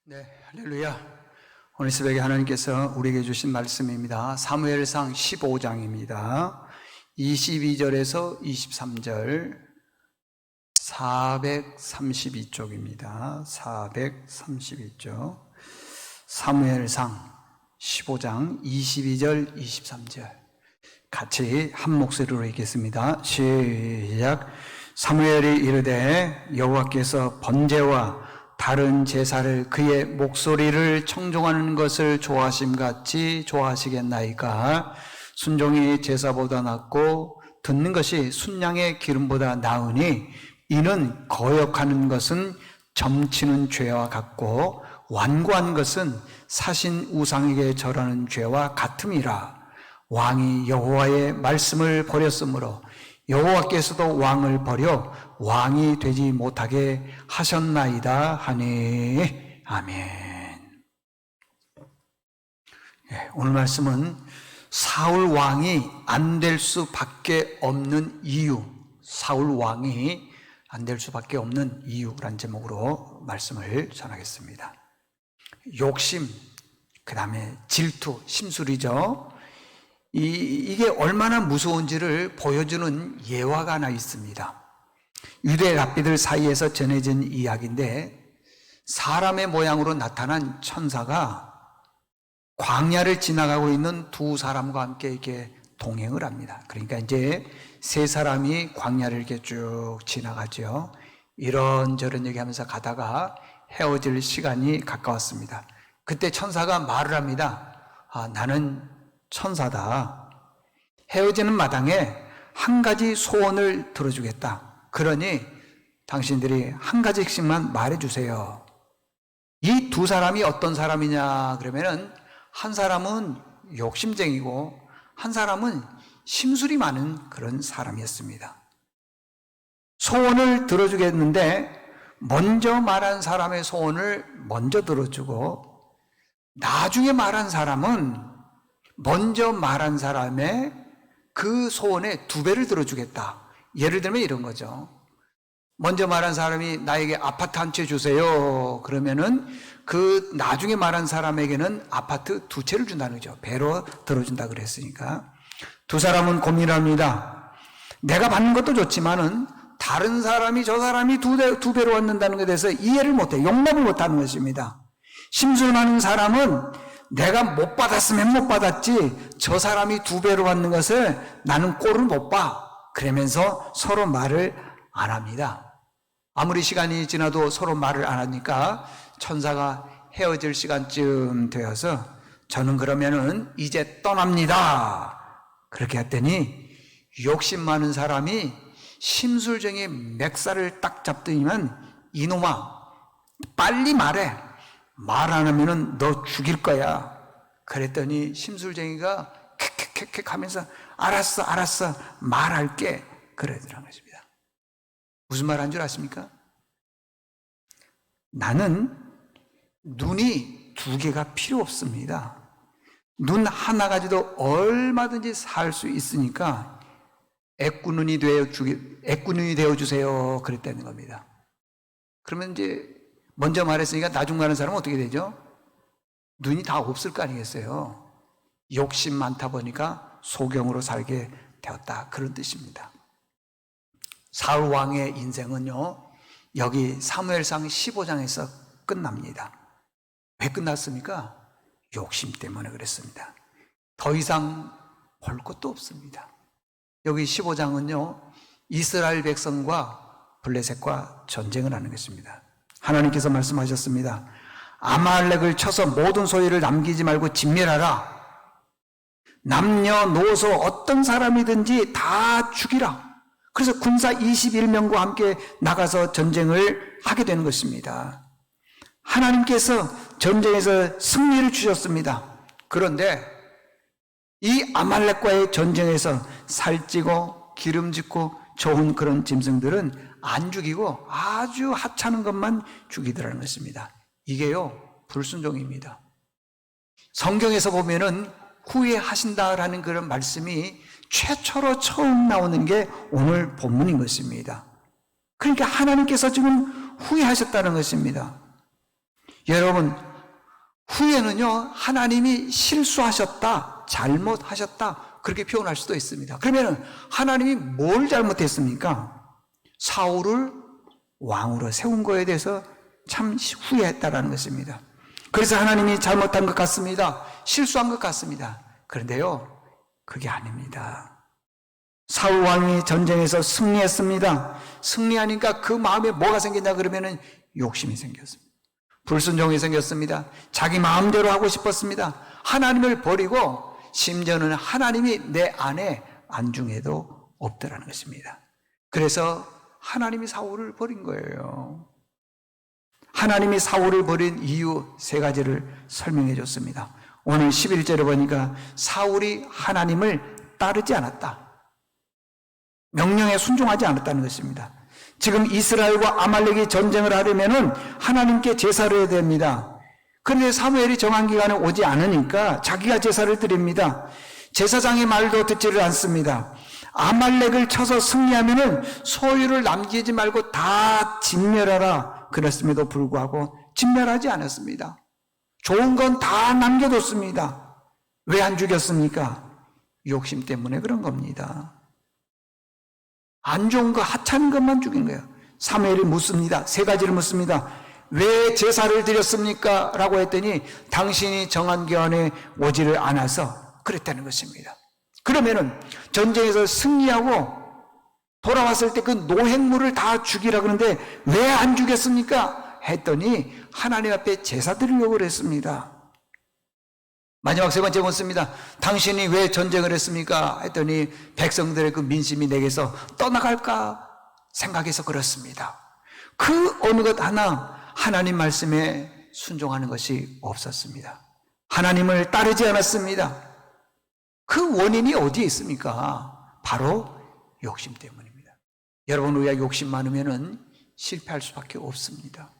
네, 할렐루야. 오늘 새벽에 하나님께서 우리에게 주신 말씀입니다. 사무엘상 15장입니다. 22절에서 23절 432쪽입니다. 432쪽 사무엘상 15장 22절 23절 같이 한 목소리로 읽겠습니다. 시작. 사무엘이 이르되 여호와께서 번제와 다른 제사를 그의 목소리를 청종하는 것을 좋아하심같이 좋아하시겠나이까. 순종이 제사보다 낫고 듣는 것이 순양의 기름보다 나으니 이는 거역하는 것은 점치는 죄와 같고 완고한 것은 사신 우상에게 절하는 죄와 같음이라. 왕이 여호와의 말씀을 버렸으므로 여호와께서도 왕을 버려 왕이 되지 못하게 하셨나이다 하니. 아멘. 오늘 말씀은 사울 왕이 안 될 수밖에 없는 이유, 사울 왕이 안 될 수밖에 없는 이유라는 제목으로 말씀을 전하겠습니다. 욕심, 그 다음에 질투, 심술이죠. 이게 얼마나 무서운지를 보여주는 예화가 하나 있습니다. 유대 랍비들 사이에서 전해진 이야기인데, 사람의 모양으로 나타난 천사가 광야를 지나가고 있는 두 사람과 함께 이렇게 동행을 합니다. 그러니까 이제 세 사람이 광야를 이렇게 쭉 지나가죠. 이런저런 얘기하면서 가다가 헤어질 시간이 가까웠습니다. 그때 천사가 말을 합니다. 나는 천사다. 헤어지는 마당에 한 가지 소원을 들어주겠다. 그러니 당신들이 한 가지씩만 말해주세요. 이 두 사람이 어떤 사람이냐 그러면은, 한 사람은 욕심쟁이고 한 사람은 심술이 많은 그런 사람이었습니다. 소원을 들어주겠는데 먼저 말한 사람의 소원을 먼저 들어주고, 나중에 말한 사람은 먼저 말한 사람의 그 소원의 2배를 들어주겠다. 예를 들면 이런 거죠. 먼저 말한 사람이 나에게 아파트 한 채 주세요. 그러면은 그 나중에 말한 사람에게는 아파트 2채를 준다는 거죠. 배로 들어준다 그랬으니까. 두 사람은 고민합니다. 내가 받는 것도 좋지만은 다른 사람이, 저 사람이 두 배로 얻는다는 것에 대해서 이해를 못해, 용납을 못하는 것입니다. 심술 많은 사람은 내가 못 받았으면 못 받았지, 저 사람이 2배로 받는 것을 나는 꼴을 못 봐. 그러면서 서로 말을 안 합니다. 아무리 시간이 지나도 서로 말을 안 하니까 천사가 헤어질 시간쯤 되어서 저는 그러면은 이제 떠납니다. 그렇게 했더니 욕심 많은 사람이 심술쟁이 맥살을 딱 잡더니만, 이놈아 빨리 말해. 말 안 하면은 너 죽일 거야. 그랬더니 심술쟁이가 캑캑캑 하면서 알았어 말할게 그러더라는 것입니다. 무슨 말 한 줄 아십니까? 나는 눈이 2개가 필요 없습니다. 눈 하나 가지도 얼마든지 살 수 있으니까 애꾸눈이 되어 주세요 그랬다는 겁니다. 그러면 이제 먼저 말했으니까 나중 말하는 사람은 어떻게 되죠? 눈이 다 없을 거 아니겠어요? 욕심 많다 보니까 소경으로 살게 되었다, 그런 뜻입니다. 사울 왕의 인생은요, 여기 사무엘상 15장에서 끝납니다. 왜 끝났습니까? 욕심 때문에 그랬습니다. 더 이상 볼 것도 없습니다. 여기 15장은요, 이스라엘 백성과 블레셋과 전쟁을 하는 것입니다. 하나님께서 말씀하셨습니다. 아말렉을 쳐서 모든 소유를 남기지 말고 진멸하라. 남녀노소 어떤 사람이든지 다 죽이라. 그래서 군사 21명과 함께 나가서 전쟁을 하게 되는 것입니다. 하나님께서 전쟁에서 승리를 주셨습니다. 그런데 이 아말렉과의 전쟁에서 살찌고 기름짓고 좋은 그런 짐승들은 안 죽이고 아주 하찮은 것만 죽이더라는 것입니다. 이게요, 불순종입니다. 성경에서 보면은 후회하신다라는 그런 말씀이 최초로 처음 나오는 게 오늘 본문인 것입니다. 그러니까 하나님께서 지금 후회하셨다는 것입니다. 여러분, 후에는요, 하나님이 실수하셨다, 잘못하셨다, 그렇게 표현할 수도 있습니다. 그러면 하나님이 뭘 잘못했습니까? 사울을 왕으로 세운 거에 대해서 참 후회했다라는 것입니다. 그래서 하나님이 잘못한 것 같습니다. 실수한 것 같습니다. 그런데요, 그게 아닙니다. 사울 왕이 전쟁에서 승리했습니다. 승리하니까 그 마음에 뭐가 생겼냐 그러면은 욕심이 생겼습니다. 불순종이 생겼습니다. 자기 마음대로 하고 싶었습니다. 하나님을 버리고 심지어는 하나님이 내 안에 안중에도 없더라는 것입니다. 그래서 하나님이 사울을 버린 거예요. 하나님이 사울을 버린 이유 세 가지를 설명해 줬습니다. 오늘 11절에 보니까 사울이 하나님을 따르지 않았다. 명령에 순종하지 않았다는 것입니다. 지금 이스라엘과 아말렉이 전쟁을 하려면은 하나님께 제사를 해야 됩니다. 그런데 사무엘이 정한 기간에 오지 않으니까 자기가 제사를 드립니다. 제사장의 말도 듣지를 않습니다. 아말렉을 쳐서 승리하면은 소유를 남기지 말고 다 진멸하라. 그랬음에도 불구하고 진멸하지 않았습니다. 좋은 건 다 남겨뒀습니다. 왜 안 죽였습니까? 욕심 때문에 그런 겁니다. 안 좋은 거, 하찮은 것만 죽인 거예요. 사무엘이 묻습니다. 세 가지를 묻습니다. 왜 제사를 드렸습니까? 라고 했더니 당신이 정한 기한에 오지를 않아서 그랬다는 것입니다. 그러면은 전쟁에서 승리하고 돌아왔을 때 그 노획물을 다 죽이라 그러는데 왜 안 죽였습니까? 했더니 하나님 앞에 제사 드리려고 그랬습니다. 마지막 세 번째 묻습니다. 당신이 왜 전쟁을 했습니까? 했더니 백성들의 그 민심이 내게서 떠나갈까 생각해서 그렇습니다. 그 어느 것 하나 하나님 말씀에 순종하는 것이 없었습니다. 하나님을 따르지 않았습니다. 그 원인이 어디에 있습니까? 바로 욕심 때문입니다. 여러분, 우리가 욕심 많으면 실패할 수밖에 없습니다.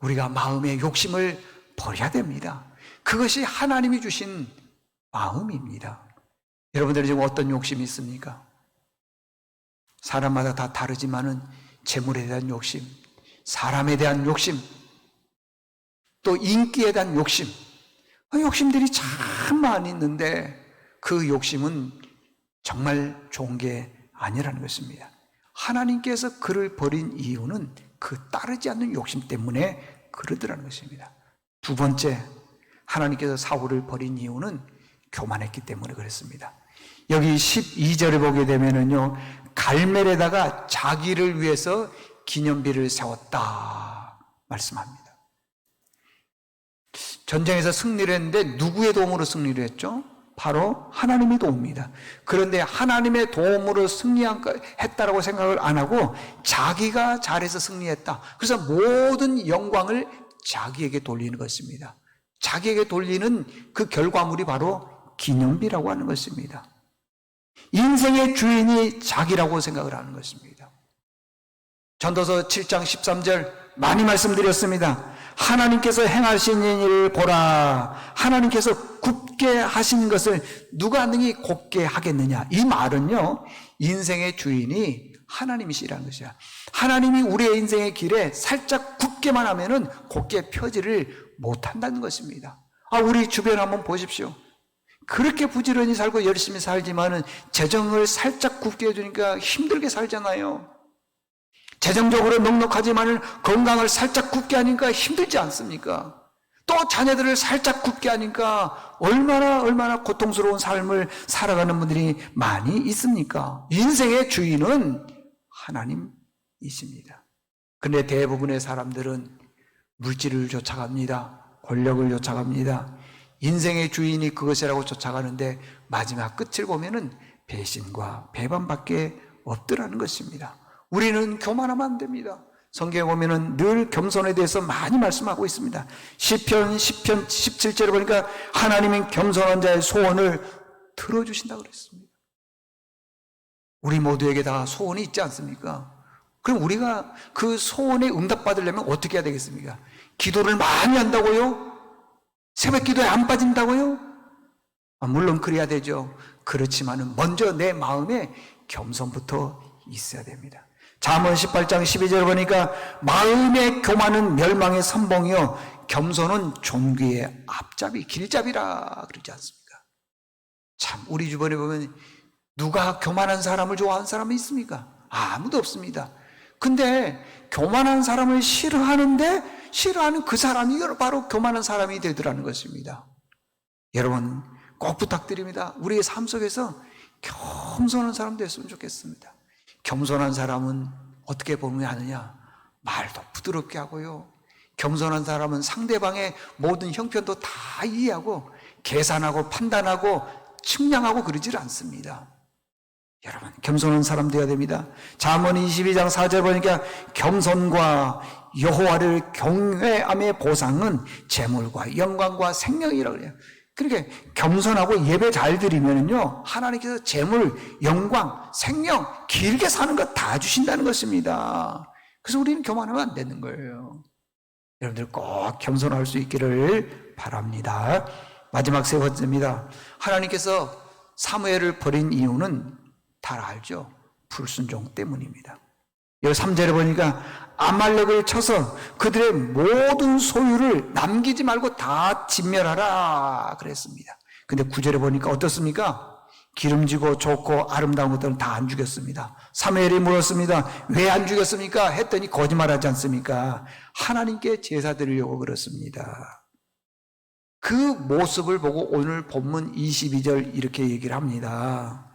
우리가 마음의 욕심을 버려야 됩니다. 그것이 하나님이 주신 마음입니다. 여러분들이 지금 어떤 욕심이 있습니까? 사람마다 다 다르지만은 재물에 대한 욕심, 사람에 대한 욕심, 또 인기에 대한 욕심, 욕심들이 참 많이 있는데 그 욕심은 정말 좋은 게 아니라는 것입니다. 하나님께서 그를 버린 이유는 그 따르지 않는 욕심 때문에 그러더라는 것입니다. 두 번째, 하나님께서 사울을 버린 이유는 교만했기 때문에 그랬습니다. 여기 12절에 보게 되면은요, 갈멜에다가 자기를 위해서 기념비를 세웠다 말씀합니다. 전쟁에서 승리를 했는데 누구의 도움으로 승리를 했죠? 바로 하나님의 도움입니다. 그런데 하나님의 도움으로 승리했다라고 생각을 안 하고 자기가 잘해서 승리했다. 그래서 모든 영광을 자기에게 돌리는 것입니다. 자기에게 돌리는 그 결과물이 바로 기념비라고 하는 것입니다. 인생의 주인이 자기라고 생각을 하는 것입니다. 전도서 7장 13절 많이 말씀드렸습니다. 하나님께서 행하신 일을 보라. 하나님께서 굽게 하신 것을 누가 능히 곱게 하겠느냐. 이 말은요, 인생의 주인이 하나님이시라는 것이야. 하나님이 우리의 인생의 길에 살짝 굽게만 하면은 곱게 펴지를 못한다는 것입니다. 우리 주변 한번 보십시오. 그렇게 부지런히 살고 열심히 살지만은 재정을 살짝 굽게 해주니까 힘들게 살잖아요. 재정적으로 넉넉하지만은 건강을 살짝 굽게 하니까 힘들지 않습니까? 또 자녀들을 살짝 굽게 하니까 얼마나 고통스러운 삶을 살아가는 분들이 많이 있습니까? 인생의 주인은 하나님이십니다. 그런데 대부분의 사람들은 물질을 쫓아갑니다. 권력을 쫓아갑니다. 인생의 주인이 그것이라고 쫓아가는데 마지막 끝을 보면은 배신과 배반밖에 없더라는 것입니다. 우리는 교만하면 안 됩니다. 성경에 보면은 늘 겸손에 대해서 많이 말씀하고 있습니다. 시편 10편 17절에 보니까 하나님은 겸손한 자의 소원을 들어주신다고 그랬습니다. 우리 모두에게 다 소원이 있지 않습니까? 그럼 우리가 그 소원에 응답받으려면 어떻게 해야 되겠습니까? 기도를 많이 한다고요? 새벽 기도에 안 빠진다고요? 물론 그래야 되죠. 그렇지만은 먼저 내 마음에 겸손부터 있어야 됩니다. 잠언 18장 12절 보니까 마음의 교만은 멸망의 선봉이요 겸손은 존귀의 앞잡이, 길잡이라 그러지 않습니까? 참 우리 주변에 보면 누가 교만한 사람을 좋아하는 사람이 있습니까? 아무도 없습니다. 근데 교만한 사람을 싫어하는데 싫어하는 그 사람이 바로 교만한 사람이 되더라는 것입니다. 여러분 꼭 부탁드립니다. 우리의 삶 속에서 겸손한 사람 됐으면 좋겠습니다. 겸손한 사람은 어떻게 보면 하느냐? 말도 부드럽게 하고요. 겸손한 사람은 상대방의 모든 형편도 다 이해하고 계산하고 판단하고 측량하고 그러질 않습니다. 여러분 겸손한 사람 되어야 됩니다. 잠언 22장 4절 보니까 겸손과 여호와를 경외함의 보상은 재물과 영광과 생명이라고 그래요. 그렇게 겸손하고 예배 잘 드리면요 하나님께서 재물, 영광, 생명 길게 사는 것 다 주신다는 것입니다. 그래서 우리는 교만하면 안 되는 거예요. 여러분들 꼭 겸손할 수 있기를 바랍니다. 마지막 세 번째입니다. 하나님께서 사무엘을 버린 이유는 다 알죠. 불순종 때문입니다. 여기 3절에 보니까 아말렉을 쳐서 그들의 모든 소유를 남기지 말고 다 진멸하라 그랬습니다. 근데 9절에 보니까 어떻습니까? 기름지고 좋고 아름다운 것들은 다 안 죽였습니다. 사무엘이 물었습니다. 왜 안 죽였습니까? 했더니 거짓말하지 않습니까? 하나님께 제사 드리려고 그렇습니다. 그 모습을 보고 오늘 본문 22절 이렇게 얘기를 합니다.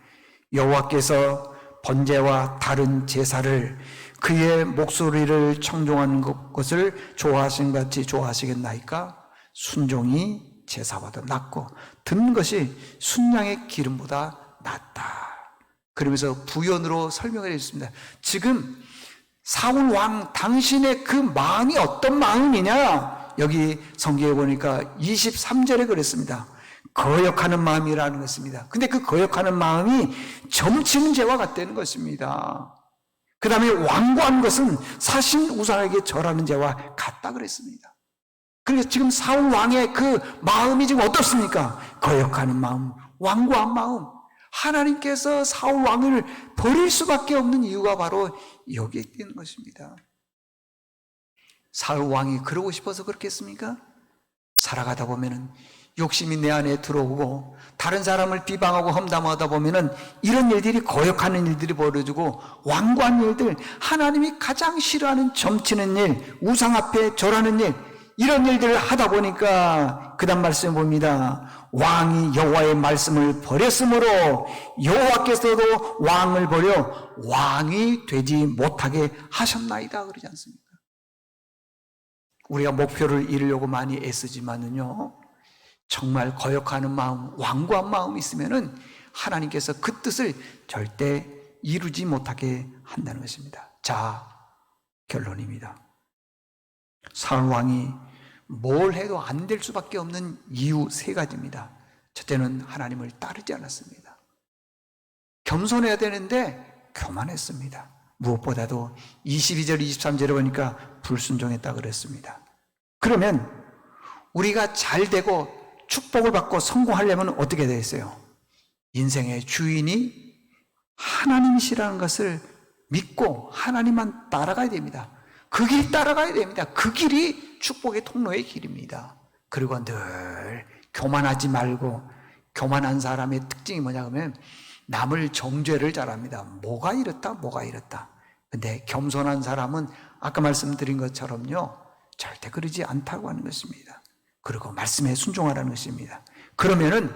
여호와께서 번제와 다른 제사를 그의 목소리를 청종하는 것을 좋아하신 같이 좋아하시겠나이까? 순종이 제사보다 낫고 듣는 것이 순양의 기름보다 낫다. 그러면서 부연으로 설명을 해줬습니다. 지금 사울 왕 당신의 그 마음이 어떤 마음이냐? 여기 성경에 보니까 23절에 그랬습니다. 거역하는 마음이라는 것입니다. 근데 그 거역하는 마음이 점치는 죄와 같다는 것입니다. 그 다음에 완고한 것은 사신 우상에게 절하는 죄와 같다 그랬습니다. 그러니까 지금 사울 왕의 그 마음이 지금 어떻습니까? 거역하는 마음, 완고한 마음. 하나님께서 사울 왕을 버릴 수밖에 없는 이유가 바로 여기에 있는 것입니다. 사울 왕이 그러고 싶어서 그렇겠습니까? 살아가다 보면은 욕심이 내 안에 들어오고 다른 사람을 비방하고 험담하다 보면은 이런 일들이 거역하는 일들이 벌어지고 완고한 일들, 하나님이 가장 싫어하는 점치는 일, 우상 앞에 절하는 일, 이런 일들을 하다 보니까 그 다음 말씀에 봅니다. 왕이 여호와의 말씀을 버렸으므로 여호와께서도 왕을 버려 왕이 되지 못하게 하셨나이다 그러지 않습니까? 우리가 목표를 이루려고 많이 애쓰지만은요 정말 거역하는 마음, 완고한 마음이 있으면은 하나님께서 그 뜻을 절대 이루지 못하게 한다는 것입니다. 자, 결론입니다. 사울 왕이 뭘 해도 안 될 수밖에 없는 이유 세 가지입니다. 첫째는 하나님을 따르지 않았습니다. 겸손해야 되는데 교만했습니다. 무엇보다도 22절, 23절에 보니까 불순종했다 그랬습니다. 그러면 우리가 잘 되고 축복을 받고 성공하려면 어떻게 되겠어요? 인생의 주인이 하나님이시라는 것을 믿고 하나님만 따라가야 됩니다. 그 길 따라가야 됩니다. 그 길이 축복의 통로의 길입니다. 그리고 늘 교만하지 말고, 교만한 사람의 특징이 뭐냐 하면 남을 정죄를 잘합니다. 뭐가 이렇다 뭐가 이렇다. 근데 겸손한 사람은 아까 말씀드린 것처럼요 절대 그러지 않다고 하는 것입니다. 그리고 말씀에 순종하라는 것입니다. 그러면은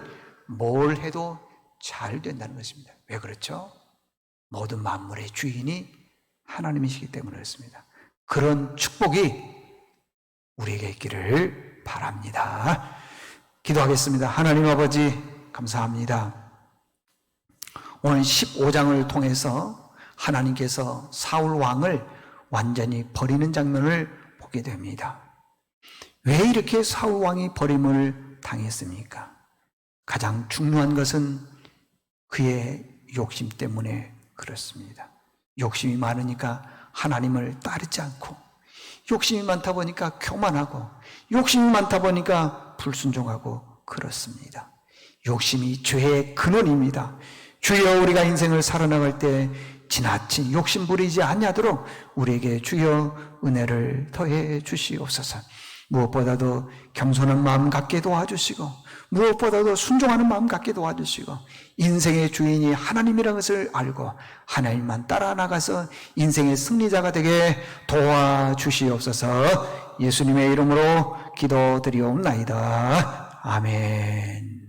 뭘 해도 잘 된다는 것입니다. 왜 그렇죠? 모든 만물의 주인이 하나님이시기 때문에 그렇습니다. 그런 축복이 우리에게 있기를 바랍니다. 기도하겠습니다. 하나님 아버지 감사합니다. 오늘 15장을 통해서 하나님께서 사울 왕을 완전히 버리는 장면을 보게 됩니다. 왜 이렇게 사울 왕이 버림을 당했습니까? 가장 중요한 것은 그의 욕심 때문에 그렇습니다. 욕심이 많으니까 하나님을 따르지 않고, 욕심이 많다 보니까 교만하고, 욕심이 많다 보니까 불순종하고 그렇습니다. 욕심이 죄의 근원입니다. 주여, 우리가 인생을 살아나갈 때 지나친 욕심 부리지 아니하도록 우리에게 주여 은혜를 더해 주시옵소서. 무엇보다도 겸손한 마음 갖게 도와주시고 무엇보다도 순종하는 마음 갖게 도와주시고 인생의 주인이 하나님이라는 것을 알고 하나님만 따라 나가서 인생의 승리자가 되게 도와주시옵소서. 예수님의 이름으로 기도드리옵나이다. 아멘.